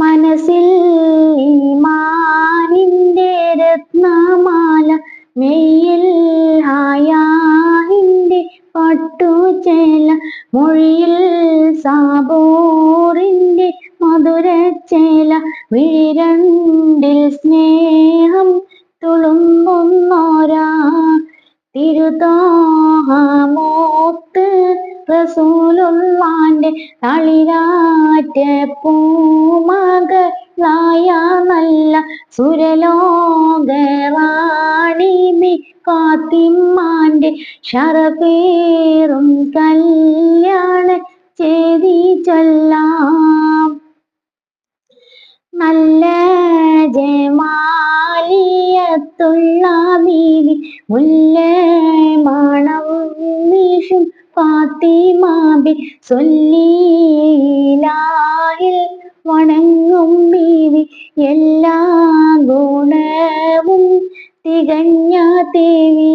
മനസ്സിൽ ഈമാനിന്റെ രത്നമാല, മെയ്യിൽ ഹായാഹിന്റെ പട്ടുചേല, മൊഴിയിൽ സാബൂറിന്റെ മധുരച്ചേല, വിഴിരണ്ടിൽ സ്നേഹം തുളുമ്പുന്നോരാ തിരുതോഹമോത്ത് റസൂലുള്ളാന്റെ തളിരാറ്റ പൂമകളായ നല്ല സുരലോക റാണി ഫാത്തിമാന്റെ ശറഫേറും കല്യാണ ചേതി ചൊല്ലാം. നല്ല ജമാലിയത്തുള്ള ബീവി, മുല്ല മണം വീശും ഫാത്തിമാബി, സൊല്ലിലാഹിൽ വണങ്ങും ബീവി, എല്ലാ ഗുണവും തികഞ്ഞ ദേവി.